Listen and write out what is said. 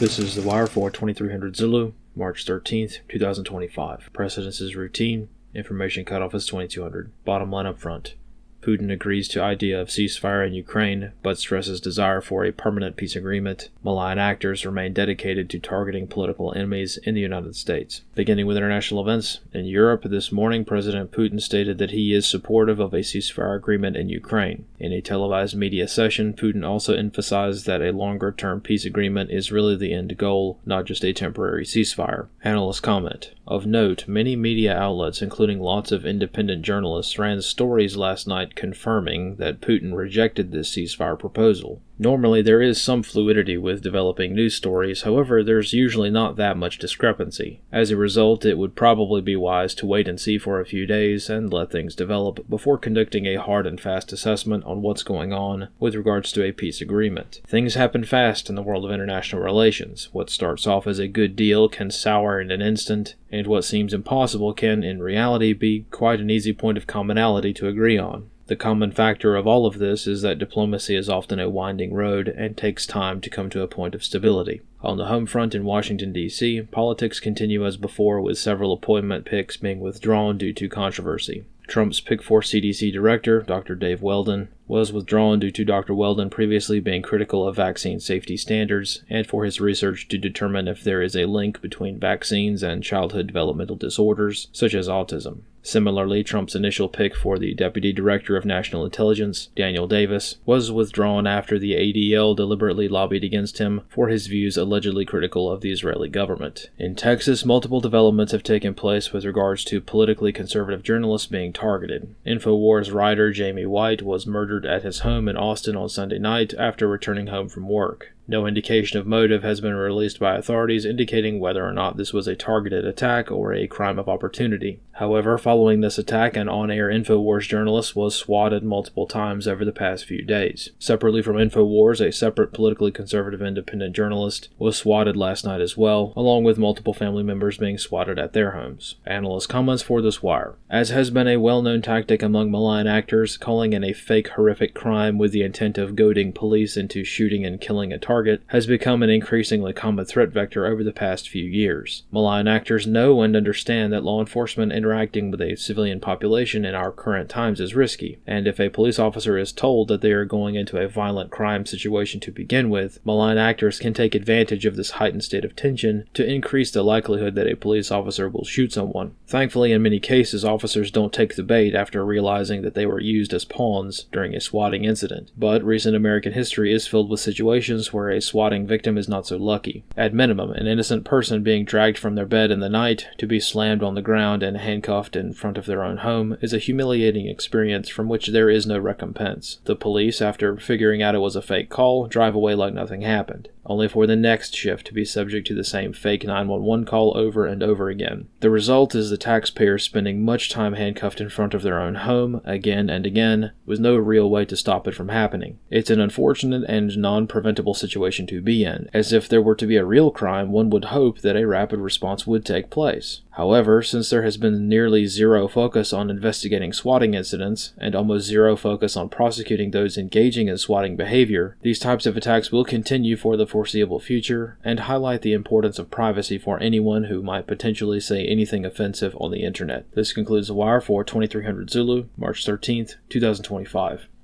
This is The Wire for 2300 Zulu, March 13th, 2025. Precedence is routine. Information cutoff is 2200. Bottom line up front. Putin agrees to idea of ceasefire in Ukraine, but stresses desire for a permanent peace agreement. Malign actors remain dedicated to targeting political enemies in the United States. Beginning with international events, in Europe this morning, President Putin stated that he is supportive of a ceasefire agreement in Ukraine. In a televised media session, Putin also emphasized that a longer-term peace agreement is really the end goal, not just a temporary ceasefire. Analysts comment. Of note, many media outlets, including lots of independent journalists, ran stories last night confirming that Putin rejected this ceasefire proposal. Normally, there is some fluidity with developing news stories, however, there's usually not that much discrepancy. As a result, it would probably be wise to wait and see for a few days and let things develop before conducting a hard and fast assessment on what's going on with regards to a peace agreement. Things happen fast in the world of international relations. What starts off as a good deal can sour in an instant, and what seems impossible can, in reality, be quite an easy point of commonality to agree on. The common factor of all of this is that diplomacy is often a winding road and takes time to come to a point of stability. On the home front in Washington, D.C., politics continue as before, with several appointment picks being withdrawn due to controversy. Trump's pick for CDC director, Dr. Dave Weldon, was withdrawn due to Dr. Weldon previously being critical of vaccine safety standards and for his research to determine if there is a link between vaccines and childhood developmental disorders, such as autism. Similarly, Trump's initial pick for the Deputy Director of National Intelligence, Daniel Davis, was withdrawn after the ADL deliberately lobbied against him for his views allegedly critical of the Israeli government. In Texas, multiple developments have taken place with regards to politically conservative journalists being targeted. InfoWars writer Jamie White was murdered at his home in Austin on Sunday night after returning home from work. No indication of motive has been released by authorities indicating whether or not this was a targeted attack or a crime of opportunity. However, following this attack, an on-air InfoWars journalist was swatted multiple times over the past few days. Separately from InfoWars, a separate politically conservative independent journalist was swatted last night as well, along with multiple family members being swatted at their homes. Analyst comments for this wire. As has been a well-known tactic among malign actors, calling in a fake horrific crime with the intent of goading police into shooting and killing a target has become an increasingly common threat vector over the past few years. Malign actors know and understand that law enforcement interacting with a civilian population in our current times is risky, and if a police officer is told that they are going into a violent crime situation to begin with, malign actors can take advantage of this heightened state of tension to increase the likelihood that a police officer will shoot someone. Thankfully, in many cases, officers don't take the bait after realizing that they were used as pawns during a swatting incident, but recent American history is filled with situations where a swatting victim is not so lucky. At minimum, an innocent person being dragged from their bed in the night to be slammed on the ground and handcuffed in front of their own home is a humiliating experience from which there is no recompense. The police, after figuring out it was a fake call, drive away like nothing happened, only for the next shift to be subject to the same fake 911 call over and over again. The result is the taxpayers spending much time handcuffed in front of their own home, again and again, with no real way to stop it from happening. It's an unfortunate and non-preventable situation to be in, as if there were to be a real crime, one would hope that a rapid response would take place. However, since there has been nearly zero focus on investigating swatting incidents, and almost zero focus on prosecuting those engaging in swatting behavior, these types of attacks will continue for the foreseeable future, and highlight the importance of privacy for anyone who might potentially say anything offensive on the internet. This concludes The Wire for 2300 Zulu, March 13th, 2025.